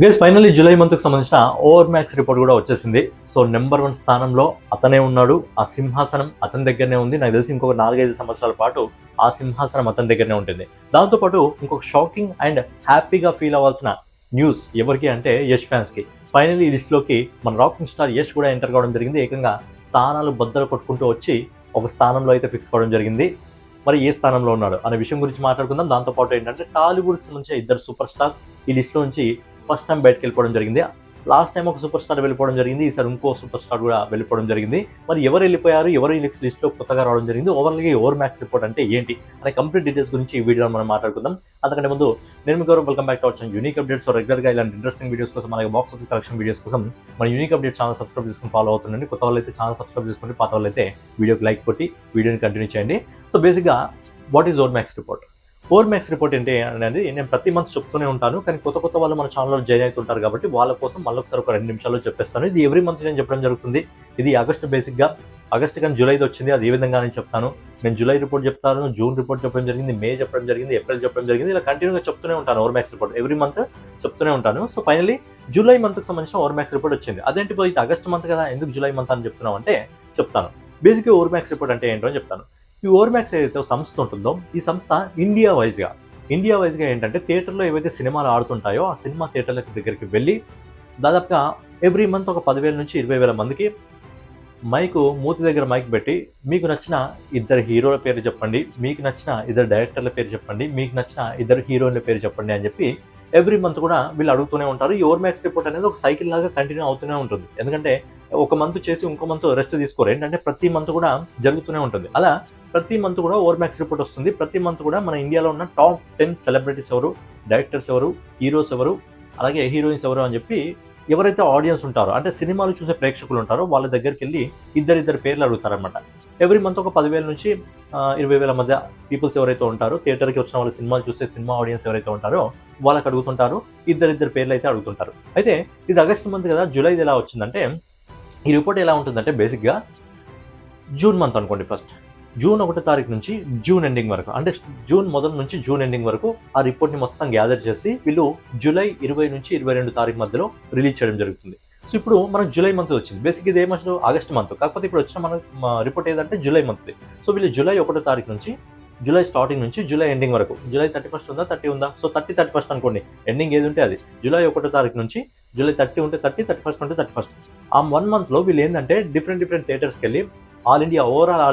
Guys finally July మంత్కి సంబంధించిన over max report కూడా వచ్చేసింది. సో నెంబర్ 1 స్థానంలో అతనే ఉన్నాడు. ఆ సింహాసనం అతని దగ్గరనే ఉంది. నాకు తెలిసి ఇంకొక 4-5 సంవత్సరాల పాటు ఆ సింహాసనం అతని దగ్గరనే ఉంటుంది. దాంతోపాటు ఇంకొక షాకింగ్ అండ్ హ్యాపీగా ఫీల్ అవ్వాల్సిన న్యూస్ ఎవరికి అంటే యష్ ఫ్యాన్స్కి. ఫైనల్లీ ఈ లిస్ట్లోకి మన రాకింగ్ స్టార్ యష్ కూడా ఎంటర్ కావడం జరిగింది. ఏకంగా స్థానాలు బద్దలు కొట్టుకుంటూ వచ్చి ఒక స్థానంలో అయితే ఫిక్స్ కావడం జరిగింది. మరి ఏ స్థానంలో ఉన్నాడు అనే విషయం గురించి మాట్లాడుకుందాం. దాంతోపాటు ఏంటంటే టాలీవుడ్కి సంబంధించిన 2 సూపర్ స్టార్స్ ఈ లిస్ట్లో నుంచి ఫస్ట్ టైం బయటకు వెళ్ళిపోవడం జరిగింది. లాస్ట్ టైం ఒక సూపర్ స్టార్ వెళ్ళిపోవడం జరిగింది. ఈసారి ఇంకో సూపర్ స్టార్ కూడా వెళ్ళిపోవడం జరిగింది. మరి ఎవరు వెళ్ళిపోయారు, ఎవరు ఈ లిస్ట్లో కొత్తగా రావడం జరిగింది, ఓవర్గా ఓవర్ మ్యాక్స్ రిపోర్ట్ అంటే ఏంటి అనే కంప్లీట్ డీటెయిల్స్ గురించి ఈ వీడియోలో మనం మాట్లాడుకుందాం. అంతకంటే ముందు నేను మీ Gaurav, welcome back to our channel unique updates. రెగ్యులర్గా ఇలాంటి ఇంట్రెస్టింగ్ వీడియోస్ కోసం, అలాగే బాక్స్ ఆఫీస్ కలెక్షన్ వీడియోస్ కోసం మన యూనిక్ అప్డేట్ ఛానల్ సబ్స్క్రైబ్ చేసుకుని ఫాలో అవుతుండండి. కొత్త వాళ్ళు అయితే ఛానల్ సబ్స్క్రైబ్ చేసుకుంటే, పాత వాళ్ళు అయితే వీడియోకి లైక్ కొట్టి వీడియోని కంటిన్యూ చేయండి. సో బేసిక్గా what is over max report? Over max report ఏంటి అనేది నేను ప్రతి మంత్ చెప్తూనే ఉంటాను, కానీ కొత్త వాళ్ళు మన ఛానల్లో జాయిన్ అవుతుంటారు కాబట్టి వాళ్ళ కోసం మళ్ళీ ఒకసారి ఒక 2 నిమిషాల్లో చెప్పేస్తాను. ఇది ఎవ్రీ మంత్ నేను చెప్పడం జరుగుతుంది. ఇది ఆగస్ట్, బేసిక్గా ఆగస్ట్ కానీ జూలైది వచ్చింది. అది ఏ విధంగా నేను చెప్తాను. నేను జూలై రిపోర్ట్ చెప్తాను, జూన్ రిపోర్ట్ చెప్పడం జరిగింది, మే చెప్పడం జరిగింది, ఏప్రిల్ చెప్పడం జరిగింది. ఇలా కంటిన్యూగా చెప్తూనే ఉంటాను over max report. Every month చెప్తూనే ఉంటాను. సో ఫైనల్లీ జూలై మంత్కి సంబంధించిన ఓవర్ మ్యాక్స్ రిపోర్ట్ వచ్చింది. అదేంటి పోయి ఆగస్ట్ మంత్ కదా, ఎందుకు జూలై మంత్ అని చెప్తున్నాం అంటే చెప్తాను. బేసిక్గా ఓవర్ మ్యాక్స్ రిపోర్ట్ అంటే ఏంటో అని చెప్తాను. ఈ ఓవర్ మ్యాక్స్ ఏదైతే సంస్థ ఉంటుందో, ఈ సంస్థ ఇండియా వైజ్గా ఏంటంటే థియేటర్లో ఏవైతే సినిమాలు ఆడుతుంటాయో ఆ సినిమా థియేటర్ల దగ్గరికి వెళ్ళి దాదాపుగా ఎవ్రీ మంత్ ఒక 10,000 నుంచి 20,000 మందికి మూతి దగ్గర మైక్ పెట్టి మీకు నచ్చిన 2 హీరోల పేరు చెప్పండి, మీకు నచ్చిన 2 డైరెక్టర్ల పేరు చెప్పండి, మీకు నచ్చిన 2 హీరోయిన్ల పేరు చెప్పండి అని చెప్పి ఎవ్రీ మంత్ కూడా వీళ్ళు అడుగుతూనే ఉంటారు. ఈ ఓవర్ మ్యాక్స్ రిపోర్ట్ అనేది ఒక సైకిల్ లాగా కంటిన్యూ అవుతూనే ఉంటుంది. ఎందుకంటే ఒక మంత్ చేసి ఇంకో మంత్ రెస్ట్ తీసుకోరు. ఏంటంటే ప్రతి మంత్ కూడా జరుగుతూనే ఉంటుంది. అలా ప్రతి మంత్ కూడా ఓవర్ మ్యాక్స్ రిపోర్ట్ వస్తుంది. ప్రతి మంత్ కూడా మన ఇండియాలో ఉన్న టాప్ 10 సెలబ్రిటీస్ ఎవరు, డైరెక్టర్స్ ఎవరు, హీరోస్ ఎవరు, అలాగే హీరోయిన్స్ ఎవరు అని చెప్పి ఎవరైతే ఆడియన్స్ ఉంటారో, అంటే సినిమాలు చూసే ప్రేక్షకులు ఉంటారో వాళ్ళ దగ్గరికి వెళ్ళి ఇద్దరు పేర్లు అడుగుతారనమాట. ఎవ్రీ మంత్ ఒక 10,000 నుంచి 20,000 మధ్య పీపుల్స్ ఎవరైతే ఉంటారో, థియేటర్కి వచ్చిన వాళ్ళు, సినిమాలు చూసే సినిమా ఆడియన్స్ ఎవరైతే ఉంటారో వాళ్ళకి అడుగుతుంటారు. ఇద్దరు పేర్లు అయితే అడుగుతుంటారు. అయితే ఇది ఆగస్ట్ మంత్ కదా, జూలైది ఎలా వచ్చిందంటే ఈ రిపోర్ట్ ఎలా ఉంటుందంటే బేసిక్గా జూన్ మంత్ అనుకోండి. ఫస్ట్ జూన్ 1 తారీఖు నుంచి జూన్ ఎండింగ్ వరకు, అంటే జూన్ మొదటి నుంచి జూన్ ఎండింగ్ వరకు ఆ రిపోర్ట్ని మొత్తం గ్యాదర్ చేసి వీళ్ళు జూలై 20 నుంచి 22 తారీఖు మధ్యలో రిలీజ్ చేయడం జరుగుతుంది. సో ఇప్పుడు మనకు జూలై మంత్ వచ్చింది. బేసిక్ ఇది ఏమొచ్చు ఆగస్ట్ మంత్, కాకపోతే ఇప్పుడు వచ్చిన మన రిపోర్ట్ ఏదంటే జూలై మంత్ది. సో వీళ్ళు జూలై 1 తారీఖు నుంచి జూలై స్టార్టింగ్ నుంచి జూలై ఎండింగ్ వరకు, జూలై 31 ఉందా, 30 ఉందా, సో 31 అనుకోండి, ఎండింగ్ ఏది ఉంటే అది. జూలై 1 తారీఖు నుంచి జూలై 30 ఉంటే 30, 31 ఉంటే 31. ఆ 1 మంత్లో వీళ్ళు ఏంటంటే డిఫరెంట్ థియేటర్స్కి వెళ్ళి ఆల్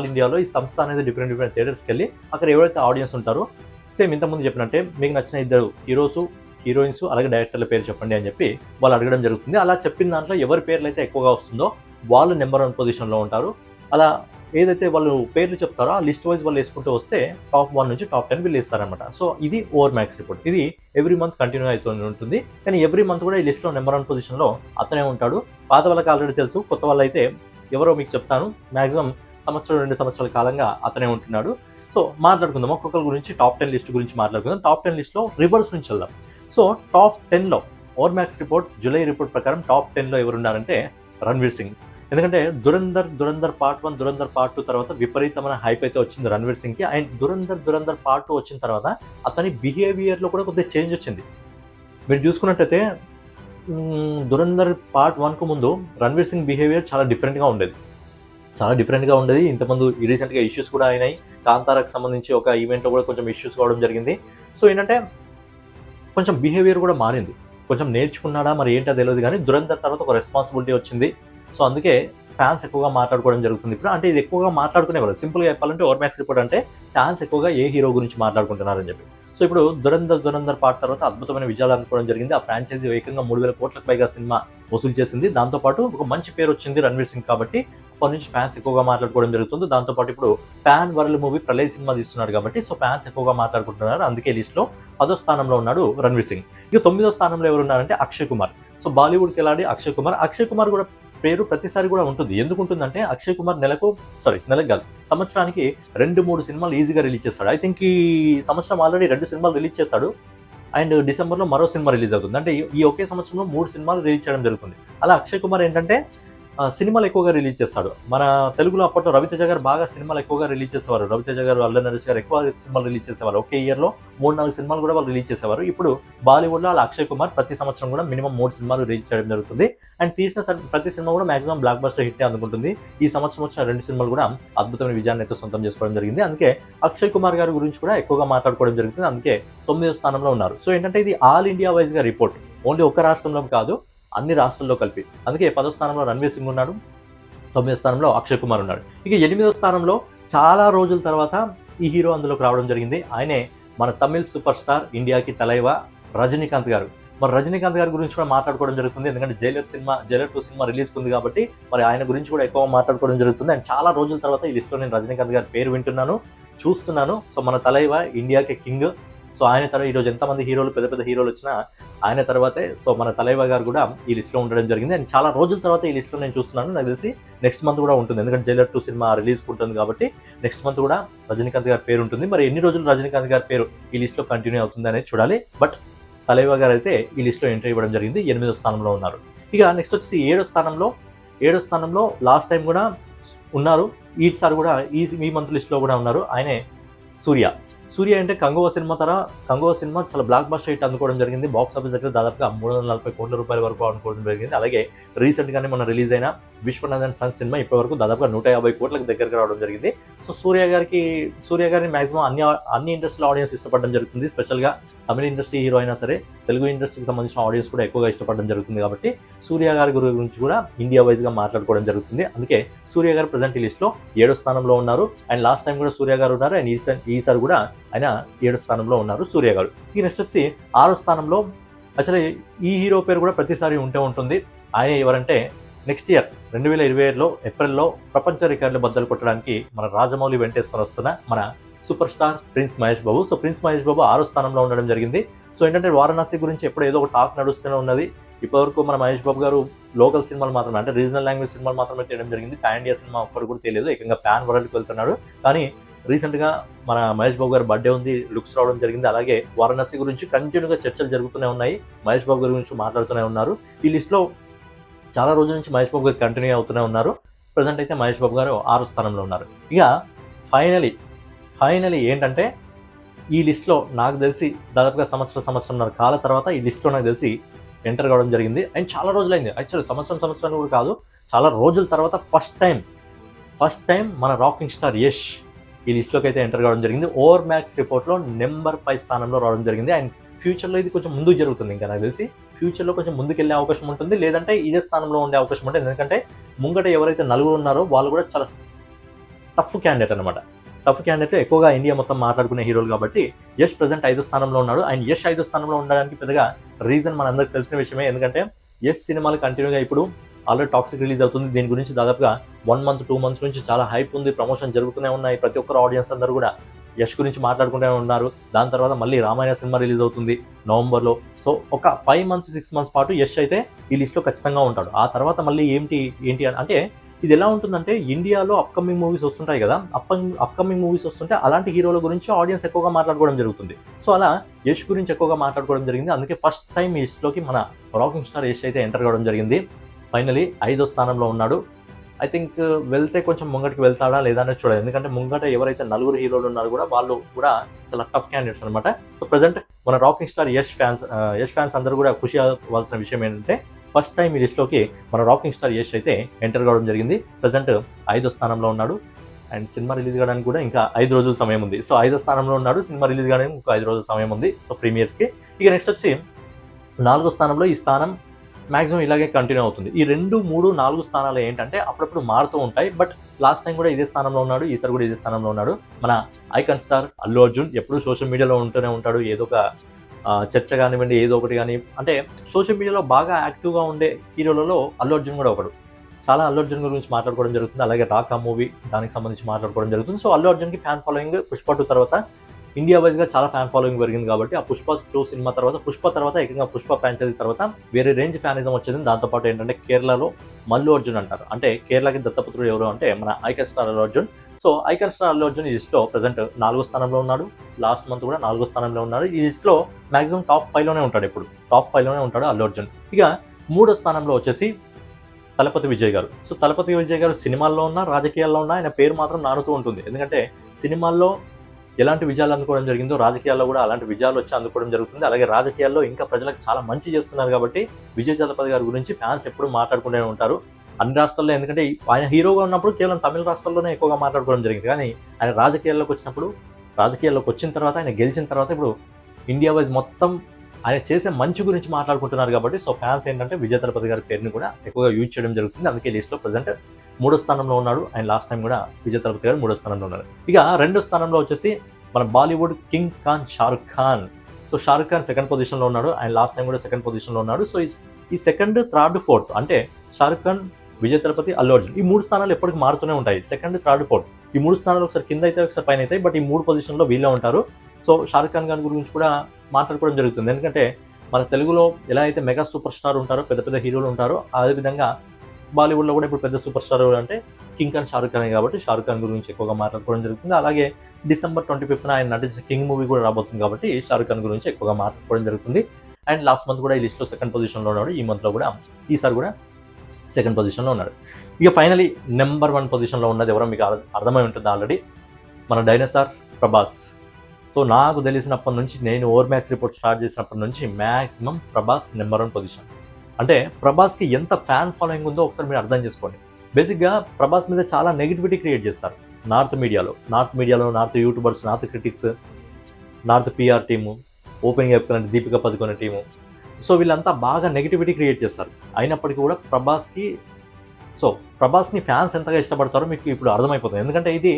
ఇండియాలో ఈ సంస్థ అనేది డిఫరెంట్ థియేటర్స్కి వెళ్ళి అక్కడ ఎవరైతే ఆడియన్స్ ఉంటారో, సేమ్ ఇంతకుముందు చెప్పినట్టే మీకు నచ్చిన 2 హీరోస్, హీరోయిన్స్, అలాగే డైరెక్టర్ల పేరు చెప్పండి అని చెప్పి వాళ్ళు అడగడం జరుగుతుంది. అలా చెప్పిన దాంట్లో ఎవరి పేర్లు అయితే ఎక్కువగా వస్తుందో వాళ్ళు నెంబర్ 1 పొజిషన్లో ఉంటారు. అలా ఏదైతే వాళ్ళు పేర్లు చెప్తారో ఆ లిస్ట్ వైజ్ వాళ్ళు వేసుకుంటూ వస్తే టాప్ 1 నుంచి టాప్ 10 వీళ్ళు ఇస్తారనమాట. సో ఇది ఓవర్ మ్యాక్స్ రిపోర్ట్. ఇది ఎవ్రీ మంత్ కంటిన్యూ అవుతూ ఉంటుంది. కానీ ఎవ్రీ మంత్ కూడా ఈ లిస్ట్లో నెంబర్ 1 పొజిషన్లో అతనే ఉంటాడు. పాత వాళ్ళకి ఆల్రెడీ తెలుసు, కొత్త వాళ్ళు అయితే ఎవరో మీకు చెప్తాను. మ్యాక్సిమం 2 సంవత్సరాల కాలంగా అతనే ఉంటున్నాడు. సో మాట్లాడుకుందాం ఒక్కొక్కరి గురించి. టాప్ 10 లిస్ట్ గురించి మాట్లాడుకుందాం. టాప్ 10 లిస్ట్లో రివర్స్ నుంచి వెళ్దాం. సో టాప్ 10లో Ormax report July report ప్రకారం టాప్ 10లో ఎవరున్నారంటే రణ్వీర్ సింగ్. ఎందుకంటే దురంధర్ పార్ట్ 1, దురంధర్ పార్ట్ 2 తర్వాత విపరీతమైన హైప్ అయితే వచ్చింది రణ్వీర్ సింగ్కి. అండ్ దురంధర్ పార్ట్ 2 వచ్చిన తర్వాత అతని బిహేవియర్లో కూడా కొద్దిగా చేంజ్ వచ్చింది. మీరు చూసుకున్నట్టయితే దురంధర్ పార్ట్ 1కు ముందు రణ్వీర్ సింగ్ బిహేవియర్ చాలా డిఫరెంట్గా ఉండేది. ఇంతకుముందు రీసెంట్గా ఇష్యూస్ కూడా అయినాయి. కాంతారాకు సంబంధించి ఒక ఈవెంట్లో కూడా కొంచెం ఇష్యూస్ కావడం జరిగింది. సో ఏంటంటే కొంచెం బిహేవియర్ కూడా మారింది. కొంచెం నేర్చుకున్నాడా మరి ఏంటో తెలియదు, కానీ దురంధర్ తర్వాత ఒక రెస్పాన్సిబిలిటీ వచ్చింది. సో అందుకే ఫ్యాన్స్ ఎక్కువగా మాట్లాడుకోవడం జరుగుతుంది ఇప్పుడు. అంటే ఇది ఎక్కువగా మాట్లాడుకునేవారు. సింపుల్గా చెప్పాలంటే ఓవర్ మ్యాక్స్ రిపోర్ట్ అంటే ఫ్యాన్స్ ఎక్కువగా ఏ హీరో గురించి మాట్లాడుకుంటున్నారని చెప్పి. సో ఇప్పుడు దురంధర్ పార్ట్ తర్వాత అద్భుతమైన విజయాలు అందుకోవడం జరిగింది. ఆ ఫ్రాంచైజీ ఏకంగా 3,000 కోట్లకు పైగా సినిమా వసూలు చేసింది. దాంతోపాటు ఒక మంచి పేరు వచ్చింది రణ్వీర్ సింగ్ కాబట్టి అప్పటి నుంచి ఫ్యాన్స్ ఎక్కువగా మాట్లాడుకోవడం జరుగుతుంది. దాంతోపాటు ఇప్పుడు pan world movie Pralay cinema తీస్తున్నాడు కాబట్టి సో ఫ్యాన్స్ ఎక్కువగా మాట్లాడుకుంటున్నారు. అందుకే లిస్ట్లో 10వ స్థానంలో ఉన్నాడు రణ్వీర్ సింగ్. ఇక 9వ స్థానంలో ఎవరున్నారంటే అక్షయ్ కుమార్. సో బాలీవుడ్కి వెళ్ళాలి అక్షయ్ కుమార్ కూడా పేరు ప్రతిసారి కూడా ఉంటుంది. ఎందుకు ఉంటుందంటే అక్షయ్ కుమార్ నెలకు కాదు, సంవత్సరానికి 2-3 సినిమాలు ఈజీగా రిలీజ్ చేస్తాడు. ఐ థింక్ ఈ సంవత్సరం ఆల్రెడీ 2 సినిమాలు రిలీజ్ చేస్తాడు. అండ్ డిసెంబర్లో మరో సినిమా రిలీజ్ అవుతుంది. అంటే ఈ ఒకే సంవత్సరంలో 3 సినిమాలు రిలీజ్ చేయడం జరుగుతుంది. అలా అక్షయ్ కుమార్ ఏంటంటే సినిమాలు ఎక్కువగా రిలీజ్ చేస్తాడు. మన తెలుగులో అప్పట్లో రవితేజ గారు బాగా సినిమాలు ఎక్కువగా రిలీజ్ చేసేవారు. రవితేజ గారు, అల్లరి నరేష్ గారు ఎక్కువ సినిమాలు రిలీజ్ చేసేవారు. ఒకే ఇయర్‌లో 3, 4 సినిమాలు కూడా వాళ్ళు రిలీజ్ చేసేవారు. ఇప్పుడు బాలీవుడ్‌లో అలా అక్షయ్ కుమార్ ప్రతి సంవత్సరం కూడా మినిమమ్ 3 సినిమాలు రిలీజ్ చేయడం జరుగుతుంది. అండ్ తీసిన ప్రతి సినిమా కూడా మాక్సిమం బ్లాక్ బస్టర్ హిట్టే అందుకుంటుంది. ఈ సంవత్సరం వచ్చిన 2 సినిమాలు కూడా అద్భుతమైన విజయాన్ని అయితే సొంతం చేసుకోవడం జరిగింది. అందుకే అక్షయ్ కుమార్ గారి గురించి కూడా ఎక్కువగా మాట్లాడుకోవడం జరుగుతుంది. అందుకే 9వ స్థానంలో ఉన్నారు. సో ఏంటంటే ఇది ఆల్ ఇండియా వైజ్‌గా రిపోర్ట్. ఓన్లీ ఒక రాష్ట్రంలో కాదు, అన్ని రాష్ట్రాల్లో కలిపి. అందుకే 10వ స్థానంలో రణ్వీర్ సింగ్ ఉన్నాడు. 9వ స్థానంలో అక్షయ్ కుమార్ ఉన్నాడు. ఇక 8వ స్థానంలో చాలా రోజుల తర్వాత ఈ హీరో అందులోకి రావడం జరిగింది. ఆయనే మన తమిళ్ సూపర్ స్టార్, ఇండియాకి తలైవా రజనీకాంత్ గారు. మరి రజనీకాంత్ గారి గురించి కూడా మాట్లాడుకోవడం జరుగుతుంది. ఎందుకంటే జైలర్ 2 సినిమా రిలీజ్ ఉంది కాబట్టి మరి ఆయన గురించి కూడా ఎక్కువ మాట్లాడుకోవడం జరుగుతుంది. అండ్ చాలా రోజుల తర్వాత ఈ లిస్ట్లో నేను రజనీకాంత్ గారి పేరు వింటున్నాను, చూస్తున్నాను. సో మన తలైవా, ఇండియాకి కింగ్. సో ఆయన తర్వాత ఈరోజు ఎంతమంది హీరోలు, పెద్ద పెద్ద హీరోలు వచ్చినా ఆయన తర్వాతే సో మన తలైవా గారు కూడా ఈ లిస్ట్లో ఉండడం జరిగింది. అండ్ చాలా రోజుల తర్వాత ఈ లిస్ట్లో నేను చూస్తున్నాను. నాకు తెలిసి నెక్స్ట్ మంత్ కూడా ఉంటుంది. ఎందుకంటే జైలర్ 2 సినిమా రిలీజ్ ఉంటుంది కాబట్టి నెక్స్ట్ మంత్ కూడా రజనీకాంత్ గారి పేరు ఉంటుంది. మరి ఎన్ని రోజులు రజనీకాంత్ గారి పేరు ఈ లిస్ట్లో కంటిన్యూ అవుతుంది అనేది చూడాలి. బట్ తలైవా గారు అయితే ఈ లిస్ట్లో ఎంట్రీ ఇవ్వడం జరిగింది. 8వ స్థానంలో ఉన్నారు. ఇక నెక్స్ట్ వచ్చేసి 7వ స్థానంలో లాస్ట్ టైం కూడా ఉన్నారు. ఈసారి కూడా ఈ మంత్ లిస్ట్లో కూడా ఉన్నారు. ఆయనే సూర్య అంటే కంగువ సినిమా చాలా బ్లాక్ బస్టర్ హిట్ అందుకోవడం జరిగింది. బాక్స్ ఆఫీస్ దగ్గర దాదాపుగా 340 కోట్ల రూపాయల వరకు అనుకోవడం జరిగింది. అలాగే రీసెంట్ గానే మన రిలీజ్ అయిన విశ్వనాథన్ సన్ సినిమా ఇప్పటి వరకు దాదాపుగా 150 కోట్లకు దగ్గరకు రావడం జరిగింది. సో సూర్య గారిని మాక్సిమం అన్ని ఇండస్ట్రీ ఆడియన్స్ ఇష్టపడడం జరుగుతుంది. స్పెషల్గా తమిళ ఇండస్ట్రీ హీరో అయినా సరే తెలుగు ఇండస్ట్రీకి సంబంధించిన ఆడియన్స్ కూడా ఎక్కువగా ఇష్టపడడం జరుగుతుంది. కాబట్టి సూర్య గారి గురించి కూడా ఇండియా వైజ్గా మాట్లాడుకోవడం జరుగుతుంది. అందుకే సూర్య గారు ప్రజెంట్ ఈ లిస్ట్లో 7వ స్థానంలో ఉన్నారు. అండ్ లాస్ట్ టైం కూడా సూర్య గారు ఉన్నారు. అండ్ ఈసారి కూడా ఆయన 7వ స్థానంలో ఉన్నారు సూర్య గారు. ఈ నెక్స్ట్ వచ్చి 6వ స్థానంలో యాక్చువల్లీ ఈ హీరో పేరు కూడా ప్రతిసారి ఉంటుంది. ఆయన ఎవరంటే నెక్స్ట్ ఇయర్ 2027లో ఏప్రిల్లో ప్రపంచ రికార్డులు బద్దలు కొట్టడానికి మన రాజమౌళి వెంటేసుకొని వస్తున్న మన super star prince Mahesh Babu. So prince Mahesh Babu 6వ స్థానంలో ఉండడం జరిగింది. సో ఏంటంటే వారణాసి గురించి ఎప్పుడు ఏదో ఒక టాక్ నడుస్తూనే ఉన్నది. ఇప్పటివరకు మన మహేష్ బాబు గారు లోకల్ సినిమాలు మాత్రమే, అంటే రీజనల్ లాంగ్వేజ్ సినిమాలు మాత్రమే చేయడం జరిగింది. పాన్ ఇండియా సినిమా ఒక్కడు కూడా తెలియదు. ఏకంగా పాన్ వరల్డ్కి వెళ్తున్నాడు. కానీ రీసెంట్గా మన మహేష్ బాబు గారి బర్త్డే ఉంది, లుక్స్ రావడం జరిగింది. అలాగే వారణాసి గురించి కంటిన్యూగా చర్చలు జరుగుతూనే ఉన్నాయి. మహేష్ బాబు గారి గురించి మాట్లాడుతూనే ఉన్నారు. ఈ లిస్ట్లో చాలా రోజుల నుంచి మహేష్ బాబు గారు కంటిన్యూ అవుతూనే ఉన్నారు. ప్రజెంట్ అయితే మహేష్ బాబు గారు 6వ స్థానంలో ఉన్నారు. ఇక ఫైనలీ ఏంటంటే ఈ లిస్ట్లో నాకు తెలిసి దాదాపుగా సంవత్సరంన్నర కాల తర్వాత ఈ లిస్ట్లో నాకు తెలిసి ఎంటర్ కావడం జరిగింది. అండ్ చాలా రోజులైంది. యాక్చువల్లీ సంవత్సరం కూడా కాదు, చాలా రోజుల తర్వాత ఫస్ట్ టైం మన రాకింగ్ స్టార్ యష్ ఈ లిస్ట్లోకి అయితే ఎంటర్ కావడం జరిగింది. ఓవర్ మ్యాక్స్ రిపోర్ట్లో నెంబర్ 5 స్థానంలో రావడం జరిగింది. అండ్ ఫ్యూచర్లో ఇది కొంచెం ముందుకు జరుగుతుంది. ఇంకా నాకు తెలిసి ఫ్యూచర్లో కొంచెం ముందుకెళ్ళే అవకాశం ఉంటుంది, లేదంటే ఇదే స్థానంలో ఉండే అవకాశం ఉంటుంది. ఎందుకంటే ముంగట ఎవరైతే నలుగురు ఉన్నారో వాళ్ళు కూడా చాలా టఫ్ క్యాండిడేట్ అనమాట. టఫ్ క్యాండిడేట్స్ ఎక్కువగా ఇండియా మొత్తం మాట్లాడుకునే హీరోలు కాబట్టి యష్ ప్రజెంట్ 5వ స్థానంలో ఉన్నాడు. అండ్ యష్ 5వ స్థానంలో ఉండడానికి పెద్దగా రీజన్ మనందరికి తెలిసిన విషయమే. ఎందుకంటే యష్ సినిమాలు కంటిన్యూగా ఇప్పుడు ఆల్రెడీ టాక్సిక్ రిలీజ్ అవుతుంది. దీని గురించి దాదాపుగా 1 మంత్ 2 మంత్స్ నుంచి చాలా హైప్ ఉంది. ప్రమోషన్ జరుగుతూనే ఉన్నాయి. ప్రతి ఒక్కరు ఆడియన్స్ అందరూ కూడా యష్ గురించి మాట్లాడుకుంటూనే ఉన్నారు. దాని తర్వాత మళ్ళీ రామాయణ సినిమా రిలీజ్ అవుతుంది నవంబర్లో. సో ఒక 5 మంత్స్ 6 మంత్స్ పాటు యష్ అయితే ఈ లిస్ట్లో ఖచ్చితంగా ఉంటాడు. ఆ తర్వాత మళ్ళీ ఏంటి అంటే ఇది ఎలా ఉంటుందంటే ఇండియాలో అప్కమింగ్ మూవీస్ వస్తుంటాయి కదా, అప్కమింగ్ మూవీస్ వస్తుంటే అలాంటి హీరోల గురించి ఆడియన్స్ ఎక్కువగా మాట్లాడుకోవడం జరుగుతుంది. సో అలా యష్ గురించి ఎక్కువగా మాట్లాడుకోవడం జరిగింది. అందుకే ఫస్ట్ టైం ఈ లిస్ట్లోకి మన రాకింగ్ స్టార్ యష్ అయితే ఎంటర్ కావడం జరిగింది. ఫైనలీ 5వ స్థానంలో ఉన్నాడు. ఐ థింక్ వెళ్తే కొంచెం ముంగటికి వెళ్తాడా లేదా అనేది చూడాలి. ఎందుకంటే ముంగట ఎవరైతే నలుగురు హీరోలు ఉన్నారో కూడా వాళ్ళు కూడా చాలా టఫ్ క్యాండిడేట్స్ అనమాట. సో ప్రజెంట్ మన రాకింగ్ స్టార్ యష్ ఫ్యాన్స్ అందరూ కూడా ఖుషి అవ్వాల్సిన విషయం ఏంటంటే ఫస్ట్ టైం ఈ లిస్ట్లోకి మన రాకింగ్ స్టార్ యష్ అయితే ఎంటర్ కావడం జరిగింది. ప్రజెంట్ 5వ స్థానంలో ఉన్నాడు. అండ్ సినిమా రిలీజ్ కావడానికి కూడా ఇంకా 5 రోజుల సమయం ఉంది. సో 5వ స్థానంలో ఉన్నాడు. సినిమా రిలీజ్ కావడానికి ఇంకా 5 రోజుల సమయం ఉంది. సో ప్రీమియర్స్కి. ఇక నెక్స్ట్ వచ్చి 4వ స్థానంలో ఈ స్థానం మ్యాక్సిమం ఇలాగే కంటిన్యూ అవుతుంది. ఈ 2, 3, 4 స్థానాలు ఏంటంటే అప్పుడప్పుడు మారుతూ ఉంటాయి. బట్ లాస్ట్ టైం కూడా ఇదే స్థానంలో ఉన్నాడు, ఈసారి కూడా ఇదే స్థానంలో ఉన్నాడు. మన ఐకాన్ స్టార్ అల్లు అర్జున్ ఎప్పుడూ సోషల్ మీడియాలో ఉంటూనే ఉంటాడు. ఏదో ఒక చర్చ కానివ్వండి, ఏదో ఒకటి కానీ, అంటే సోషల్ మీడియాలో బాగా యాక్టివ్గా ఉండే హీరోలలో అల్లు అర్జున్ కూడా ఒకడు. చాలా అల్లు అర్జున్ గురించి మాట్లాడుకోవడం జరుగుతుంది. అలాగే రాకా మూవీ దానికి సంబంధించి మాట్లాడుకోవడం జరుగుతుంది. సో అల్లు అర్జున్కి ఫ్యాన్ ఫాలోయింగ్ పుష్ప 2 తర్వాత ఇండియా వైజ్గా చాలా ఫ్యాన్ ఫాలోయింగ్ పెరిగింది కాబట్టి ఆ పుష్ప 2 సినిమా తర్వాత ఏకంగా పుష్ప ఫ్రాంచైజీ తర్వాత వేరే రేంజ్ ఫ్యానిజం వచ్చింది. దాంతోపాటు ఏంటంటే కేరళలో మల్లు అర్జున్ అంటారు. అంటే కేరళకి దత్తపుత్రుడు ఎవరు అంటే మన icon star Allu Arjun. So icon star Allu Arjun ఈ లిస్ట్లో ప్రజెంట్ 4వ స్థానంలో ఉన్నాడు. లాస్ట్ మంత్ కూడా 4వ స్థానంలో ఉన్నాడు. ఈ లిస్ట్లో మాక్సిమం టాప్ 5లోనే ఉంటాడు. ఎప్పుడు టాప్ 5లోనే ఉంటాడు అల్లు అర్జున్. ఇక 3వ స్థానంలో వచ్చేసి తలపతి విజయ్ గారు. సో తలపతి విజయ్ గారు సినిమాల్లో ఉన్నా, రాజకీయాల్లో ఉన్నా ఆయన పేరు మాత్రం నానుతూ ఉంటుంది. ఎందుకంటే సినిమాల్లో ఎలాంటి విజయాలు అందుకోవడం జరిగిందో రాజకీయాల్లో కూడా అలాంటి విజయాలు వచ్చి అందుకోవడం జరుగుతుంది. అలాగే రాజకీయాల్లో ఇంకా ప్రజలకు చాలా మంచి చేస్తున్నారు కాబట్టి విజయ్ తలపతి గారి గురించి ఫ్యాన్స్ ఎప్పుడు మాట్లాడుకుంటూనే ఉంటారు అన్ని రాష్ట్రాల్లో. ఎందుకంటే ఆయన హీరోగా ఉన్నప్పుడు కేవలం తమిళ రాష్ట్రాల్లోనే ఎక్కువగా మాట్లాడుకోవడం జరిగింది. కానీ ఆయన రాజకీయాల్లోకి వచ్చిన తర్వాత ఆయన గెలిచిన తర్వాత ఇప్పుడు ఇండియా వైజ్ మొత్తం ఆయన చేసే మంచి గురించి మాట్లాడుకుంటున్నారు కాబట్టి సో ఫ్యాన్స్ ఏంటంటే విజయ్ తలపతి గారి పేరుని కూడా ఎక్కువగా యూజ్ చేయడం జరుగుతుంది. అందుకే లిస్ట్లో ప్రజెంట్ 3వ స్థానంలో ఉన్నాడు. ఆయన లాస్ట్ టైం కూడా విజయ్ తలపతి గారు 3వ స్థానంలో ఉన్నారు. ఇక 2వ స్థానంలో వచ్చేసి మన Bollywood king Khan Shahrukh Khan. So Shahrukh Khan 2nd పొజిషన్లో ఉన్నాడు. ఆయన లాస్ట్ టైం కూడా 2nd పొజిషన్లో ఉన్నాడు. సో ఈ 2nd, 3rd, 4th అంటే షారుఖ్ ఖాన్, విజయ్ తలపతి, అల్లు అర్జున్ ఈ 3 స్థానాలు ఎప్పటికీ మారుతూనే ఉంటాయి. 2nd, 3rd, 4th ఈ 3 స్థానాలు ఒకసారి కింద అయితే ఒకసారి పైన అవుతాయి. బట్ ఈ 3 పొజిషన్లో వీళ్ళే ఉంటారు. సో షారుఖ్ ఖాన్ గారి గురించి కూడా మాట్లాడుకోవడం జరుగుతుంది. ఎందుకంటే మన తెలుగులో ఎలా అయితే మెగా సూపర్ స్టార్ ఉంటారో, పెద్ద పెద్ద హీరోలు ఉంటారో, అదేవిధంగా బాలీవుడ్లో కూడా ఇప్పుడు పెద్ద సూపర్ స్టార్ అంటే కింగ్ ఖాన్ షారుఖ్ ఖాన్ కాబట్టి షారుఖ్ ఖాన్ గురించి ఎక్కువగా మాట్లాడుకోవడం జరుగుతుంది. అలాగే December 25th ఆయన నటించిన కింగ్ మూవీ కూడా రాబోతుంది కాబట్టి షారుఖ్ ఖాన్ గురించి ఎక్కువగా మాట్లాడుకోవడం జరుగుతుంది. అండ్ లాస్ట్ మంత్ కూడా ఈ లిస్ట్లో 2nd పొజిషన్లో ఉన్నాడు. ఈ మంత్లో కూడా ఈసారి కూడా 2nd పొజిషన్లో ఉన్నాడు. ఇక ఫైనలీ నెంబర్ 1 పొజిషన్లో ఉన్నది ఎవరో మీకు అర్థమై ఉంటుంది ఆల్రెడీ, మన డైనోసార్ ప్రభాస్. సో నాకు తెలిసినప్పటి నుంచి, నేను ఓవర్ మ్యాక్స్ రిపోర్ట్ స్టార్ట్ చేసినప్పటి నుంచి మ్యాక్సిమం ప్రభాస్ నెంబర్ 1 పొజిషన్. అంటే ప్రభాస్కి ఎంత ఫ్యాన్ ఫాలోయింగ్ ఉందో ఒకసారి మీరు అర్థం చేసుకోండి. బేసిక్గా ప్రభాస్ మీద చాలా నెగిటివిటీ క్రియేట్ చేస్తారు నార్త్ మీడియాలో, north YouTubers, north critics, north PR team, opening చెప్తున్న దీపికా పదుకొనే టీము. సో వీళ్ళంతా బాగా నెగిటివిటీ క్రియేట్ చేస్తారు. అయినప్పటికీ కూడా ప్రభాస్ని ఫ్యాన్స్ ఎంతగా ఇష్టపడతారో మీకు ఇప్పుడు అర్థమైపోతుంది. ఎందుకంటే ఇది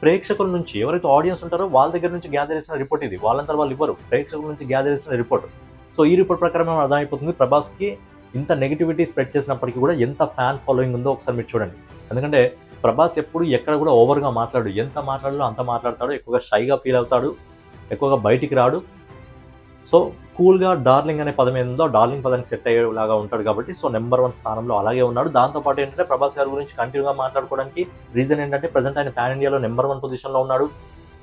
ప్రేక్షకుల నుంచి, ఎవరైతే ఆడియన్స్ ఉంటారో వాళ్ళ దగ్గర నుంచి గ్యాదర్ చేసిన రిపోర్ట్ ఇది. వాళ్ళంతా వాళ్ళు ఇవ్వరు, ప్రేక్షకుల నుంచి గ్యాదర్ చేసిన రిపోర్ట్. సో ఈ రిపోర్ట్ ప్రకారం మనం అర్థమైపోతుంది ప్రభాస్కి ఇంత నెగిటివిటీ స్ప్రెడ్ చేసినప్పటికీ కూడా ఎంత ఫ్యాన్ ఫాలోయింగ్ ఉందో ఒకసారి మీరు చూడండి. ఎందుకంటే ప్రభాస్ ఎప్పుడు ఎక్కడ కూడా ఓవర్గా మాట్లాడు, ఎంత మాట్లాడాలో అంత మాట్లాడతాడు, ఎక్కువగా షైగా ఫీల్ అవుతాడు, ఎక్కువగా బయటికి రాడు. సో కూల్గా డార్లింగ్ అనే పదం ఏందో డార్లింగ్ పదానికి సెట్ అయ్యేలాగా ఉంటాడు కాబట్టి సో నెంబర్ 1 స్థానంలో అలాగే ఉన్నాడు. దాంతోపాటు ఏంటంటే ప్రభాస్ గారి గురించి కంటిన్యూగా మాట్లాడుకోవడానికి రీజన్ ఏంటంటే ప్రజెంట్ ఆయన పాన్ ఇండియాలో నెంబర్ 1 పొజిషన్లో ఉన్నాడు.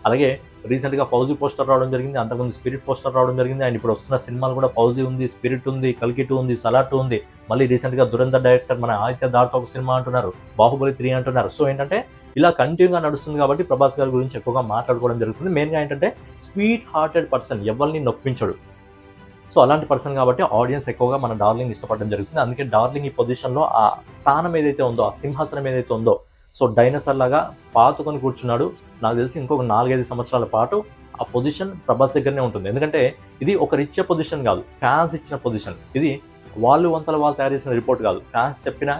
అలాగే రీసెంట్గా ఫౌజీ పోస్టర్ రావడం జరిగింది, అంతకుముందు స్పిరిట్ పోస్టర్ రావడం జరిగింది. అండ్ ఇప్పుడు వస్తున్న సినిమాలు కూడా ఫౌజీ ఉంది, స్పిరిట్ ఉంది, కల్కి 2 ఉంది, సలార్ 2 ఉంది. మళ్ళీ రీసెంట్గా దురంధర్ డైరెక్టర్ మన ఆదిత్య దార్తో ఒక సినిమా అంటున్నారు, బాహుబలి 3 అంటున్నారు. సో ఏంటంటే ఇలా కంటిన్యూగా నడుస్తుంది కాబట్టి ప్రభాస్ గారి గురించి ఎక్కువగా మాట్లాడుకోవడం జరుగుతుంది. మెయిన్గా ఏంటంటే స్వీట్ హార్టెడ్ పర్సన్, ఎవరిని నొప్పించడు. సో అలాంటి పర్సన్ కాబట్టి ఆడియన్స్ ఎక్కువగా మన డార్లింగ్ ఇష్టపడడం జరుగుతుంది. అందుకే డార్లింగ్ ఈ పొజిషన్లో ఆ స్థానం ఏదైతే ఉందో, ఆ సింహాసనం ఏదైతే ఉందో, సో డైనోసార్ లాగా పాతుకొని కూర్చున్నాడు. నాకు తెలిసి ఇంకొక 4-5 సంవత్సరాల పాటు ఆ పొజిషన్ ప్రభాస్ దగ్గరనే ఉంటుంది. ఎందుకంటే ఇది ఒక ఇచ్చే పొజిషన్ కాదు, ఫ్యాన్స్ ఇచ్చిన పొజిషన్. ఇది వాళ్ళు తయారు చేసిన రిపోర్ట్ కాదు, ఫ్యాన్స్ చెప్పిన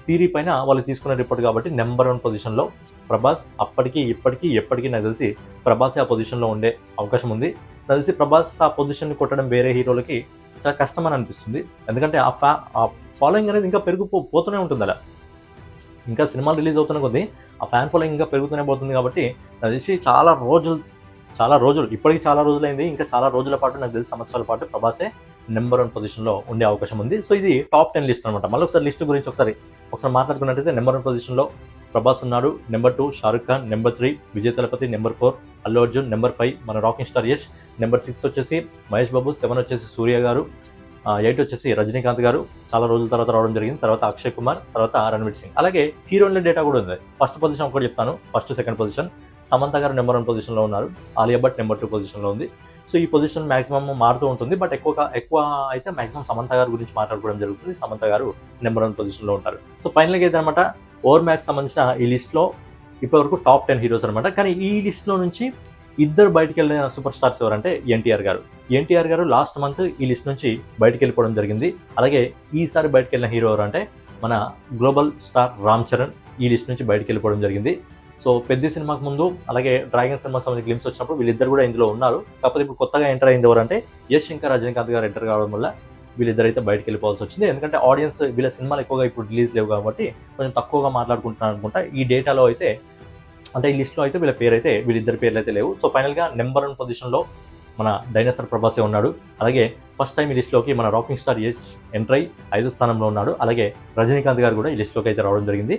థీరీ పైన వాళ్ళు తీసుకున్న రిపోర్ట్ కాబట్టి నెంబర్ 1 పొజిషన్లో ప్రభాస్ అప్పటికి ఇప్పటికీ ఎప్పటికీ నాకు తెలిసి ప్రభాస్ ఆ పొజిషన్లో ఉండే అవకాశం ఉంది. నాకు తెలిసి ప్రభాస్ ఆ పొజిషన్ని కొట్టడం వేరే హీరోలకి చాలా కష్టం అని అనిపిస్తుంది. ఎందుకంటే ఆ ఫాలోయింగ్ అనేది ఇంకా పోతూనే ఉంటుంది. అలా ఇంకా సినిమాలు రిలీజ్ అవుతున్న కొద్దీ ఆ ఫ్యాన్ ఫాలోయింగ్ ఇంకా పెరుగుతూనే పోతుంది. కాబట్టి నాకు తెలిసి చాలా రోజులు ఇప్పటికీ చాలా రోజులైంది, ఇంకా చాలా రోజుల పాటు నాకు తెలిసి సంవత్సరాల పాటు ప్రభాసే నెంబర్ 1 పొజిషన్లో ఉండే అవకాశం ఉంది. సో ఇది టాప్ 10 లిస్ట్ అనమాట. మళ్ళీ ఒకసారి లిస్ట్ గురించి ఒకసారి మాట్లాడుకున్నట్టయితే నెంబర్ 1 పొజిషన్లో ప్రభాస్ ఉన్నాడు, number 2 Shahrukh Khan, number 3 Vijay Thalapathy, number 4 Allu Arjun, number 5 మన రాకింగ్ స్టార్ యష్, నెంబర్ 6 వచ్చేసి మహేష్ బాబు, 7 వచ్చేసి సూర్య గారు, 8 వచ్చేసి రజనీకాంత్ గారు చాలా రోజుల తర్వాత రావడం జరిగింది, తర్వాత అక్షయ్ కుమార్, తర్వాత రణ్వీర్ సింగ్. అలాగే హీరోయిన్ల డేటా కూడా ఉంది. ఫస్ట్ పొజిషన్ ఒకటి చెప్తాను, ఫస్ట్ 2nd పొజిషన్ సమంత గారు నెంబర్ 1 పొజిషన్లో ఉన్నారు, ఆలియా భట్ నెంబర్ 2 పొజిషన్లో ఉంది. సో ఈ పొజిషన్ మాక్సిమం మారుతూ ఉంటుంది, బట్ ఎక్కువ అయితే మాక్సిమం సమంత గారి గురించి మాట్లాడుకోవడం జరుగుతుంది. సమంత గారు నెంబర్ 1 పొజిషన్లో ఉంటారు. సో ఫైనల్గా ఏదన్నమాట ఓవర్ మ్యాక్స్ సంబంధించిన ఈ లిస్ట్లో ఇప్పటివరకు టాప్ 10 హీరోస్ అనమాట. కానీ ఈ లిస్ట్లో నుంచి ఇద్దరు బయటికి వెళ్ళిన సూపర్ స్టార్స్ ఎవరంటే ఎన్టీఆర్ గారు లాస్ట్ మంత్ ఈ లిస్ట్ నుంచి బయటికి వెళ్ళిపోవడం జరిగింది. అలాగే ఈసారి బయటికి వెళ్ళిన హీరో ఎవరంటే మన గ్లోబల్ స్టార్ రామ్ చరణ్ ఈ లిస్ట్ నుంచి బయటికి వెళ్ళిపోవడం జరిగింది. సో పెద్ద సినిమాకు ముందు అలాగే డ్రాగన్ సినిమాకి సంబంధించి గ్లిమ్స్ వచ్చినప్పుడు వీళ్ళిద్దరు కూడా ఇందులో ఉన్నారు. కాకపోతే ఇప్పుడు కొత్తగా ఎంటర్ అయింది ఎవరంటే యష్ ఇంకా రజనీకాంత్ గారు ఎంటర్ కావడం వల్ల వీళ్ళిద్దరైతే బయటకు వెళ్ళిపోవాల్సి వచ్చింది. ఎందుకంటే ఆడియన్స్ వీళ్ళ సినిమాలు ఎక్కువగా ఇప్పుడు రిలీజ్ లేవు కాబట్టి కొంచెం తక్కువగా మాట్లాడుకుంటున్నారు అనుకుంటా. ఈ డేటాలో అయితే అంటే ఈ లిస్ట్లో అయితే వీళ్ళిద్దరి పేర్లు అయితే లేవు. సో ఫైనల్గా నెంబర్ 1 పొజిషన్లో మన డైనోసార్ ప్రభాసే ఉన్నాడు. అలాగే ఫస్ట్ టైం ఈ లిస్ట్లోకి మన రాకింగ్ స్టార్ యష్ ఎంటర్ అయ్యి 5వ స్థానంలో ఉన్నాడు. అలాగే రజనీకాంత్ గారు కూడా ఈ లిస్ట్లోకి అయితే రావడం జరిగింది.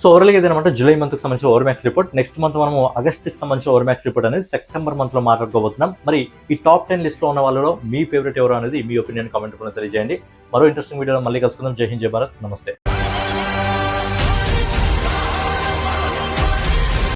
సో ఓవరాల్గా ఏదైనా జూలై మంత్కి సంబంధించిన over max report, next month మనము ఆగస్ట్కి సంబంధించిన ఓవర్ మ్యాక్స్ రిపోర్ట్ అనేది సెప్టెంబర్ మంత్లో మాట్లాడుకోబోతున్నాం. మరి ఈ టాప్ 10 లిస్ట్లో ఉన్న వాళ్ళలో మీ ఫేవరెట్ ఎవరు అనేది మీ ఒపీనియన్ కామెంట్ కూడా తెలియజేయండి. మరో ఇంట్రెస్టింగ్ వీడియోలో మళ్ళీ కలుసుకుందాం. జై హింద్, జై భారత్, నమస్తే.